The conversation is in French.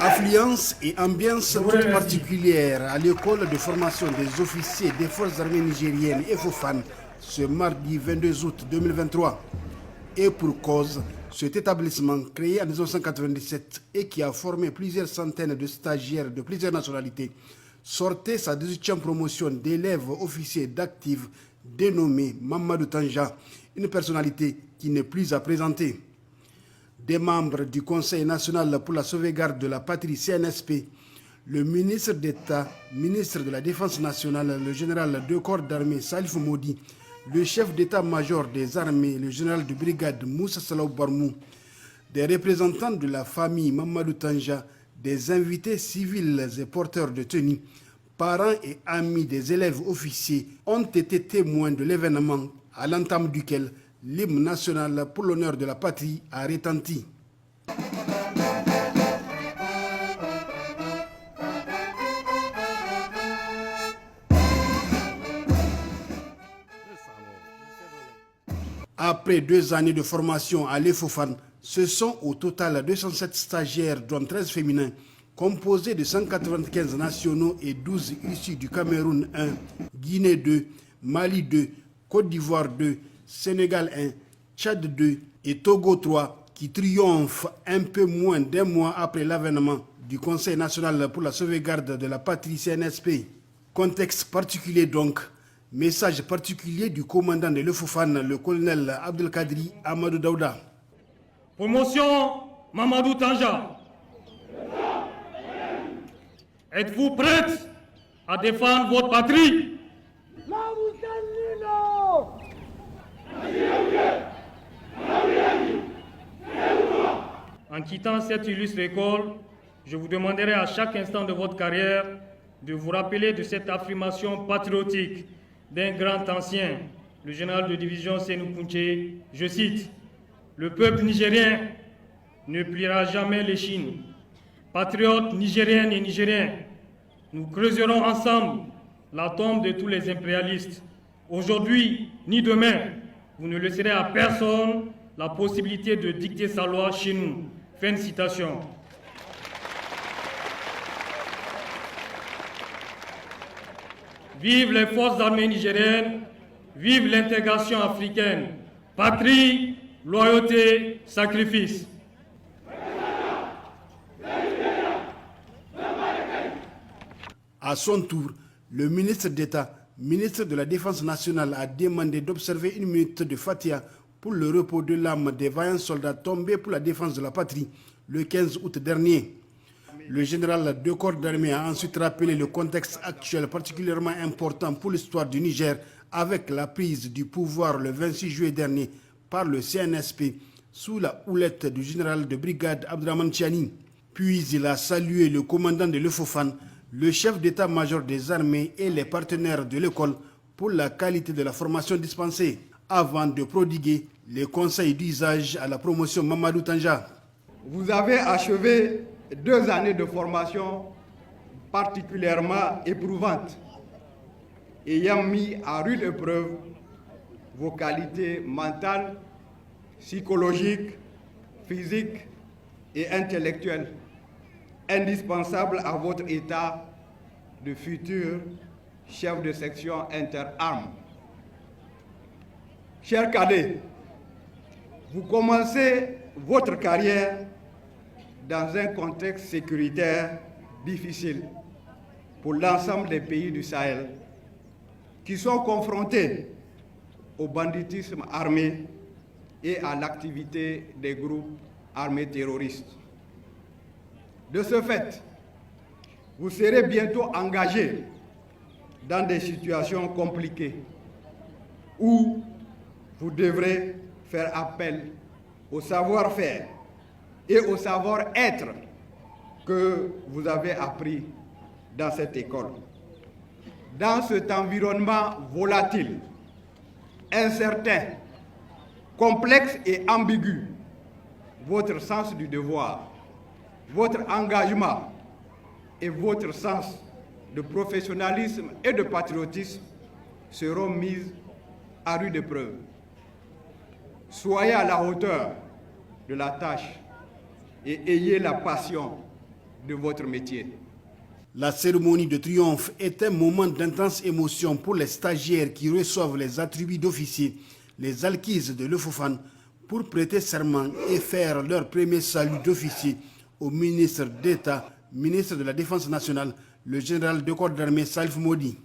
Affluence et ambiance toute particulière à l'école de formation des officiers des forces armées nigériennes EFOFAN ce mardi 22 août 2023. Et pour cause, cet établissement créé en 1997 et qui a formé plusieurs centaines de stagiaires de plusieurs nationalités sortait sa 18e promotion d'élèves officiers d'actifs dénommé Mamadou Tanja, une personnalité qui n'est plus à présenter. Des membres du Conseil national pour la sauvegarde de la patrie CNSP, le ministre d'État, ministre de la Défense nationale, le général de corps d'armée Salif Modi, le chef d'état-major des armées, le général de brigade Moussa Salaw Barmou, des représentants de la famille Mamadou Tanja, des invités civils et porteurs de tenue, parents et amis des élèves officiers ont été témoins de l'événement à l'entame duquel l'hymne national pour l'honneur de la patrie a retenti. Après 2 années de formation à l'EFOFAN, ce sont au total 207 stagiaires, dont 13 féminins, composés de 195 nationaux et 12 issus du Cameroun 1, Guinée 2, Mali 2, Côte d'Ivoire 2, Sénégal 1, Tchad 2 et Togo 3, qui triomphent un peu moins d'un mois après l'avènement du Conseil national pour la sauvegarde de la patrie CNSP. Contexte particulier donc, message particulier du commandant de l'EFOFAN, le colonel Abdelkadri Amadou Daouda. Promotion Mamadou Tanja. Êtes-vous prête à défendre votre patrie? En quittant cette illustre école, je vous demanderai à chaque instant de votre carrière de vous rappeler de cette affirmation patriotique d'un grand ancien, le général de division Sénou Kounché. Je cite: « Le peuple nigérien ne pliera jamais l'échine. Patriotes nigériennes et nigériens, nous creuserons ensemble la tombe de tous les impérialistes. Aujourd'hui ni demain, vous ne laisserez à personne la possibilité de dicter sa loi chez nous. » Fin de citation. Vive les forces armées nigériennes, vive l'intégration africaine. Patrie, loyauté, sacrifice. À son tour, le ministre d'État, ministre de la Défense nationale, a demandé d'observer 1 minute de Fatiha pour le repos de l'âme des vaillants soldats tombés pour la défense de la patrie le 15 août dernier. Le général de corps d'armée a ensuite rappelé le contexte actuel particulièrement important pour l'histoire du Niger avec la prise du pouvoir le 26 juillet dernier par le CNSP sous la houlette du général de brigade Abdraman Tchani. Puis il a salué le commandant de l'EFOFAN, le chef d'état-major des armées et les partenaires de l'école pour la qualité de la formation dispensée, avant de prodiguer les conseils d'usage à la promotion Mamadou Tanja. Vous avez achevé 2 années de formation particulièrement éprouvantes, ayant mis à rude épreuve vos qualités mentales, psychologiques, physiques et intellectuelles, indispensables à votre état de futur chef de section interarmes. Chers cadets, vous commencez votre carrière dans un contexte sécuritaire difficile pour l'ensemble des pays du Sahel qui sont confrontés au banditisme armé et à l'activité des groupes armés terroristes. De ce fait, vous serez bientôt engagés dans des situations compliquées où vous devrez faire appel au savoir-faire et au savoir-être que vous avez appris dans cette école. Dans cet environnement volatile, incertain, complexe et ambigu, votre sens du devoir, votre engagement et votre sens de professionnalisme et de patriotisme seront mis à rude épreuve. Soyez à la hauteur de la tâche et ayez la passion de votre métier. La cérémonie de triomphe est un moment d'intense émotion pour les stagiaires qui reçoivent les attributs d'officier, les alquises de Lefofane, pour prêter serment et faire leur premier salut d'officier au ministre d'État, ministre de la Défense nationale, le général de corps d'armée Salif Modi.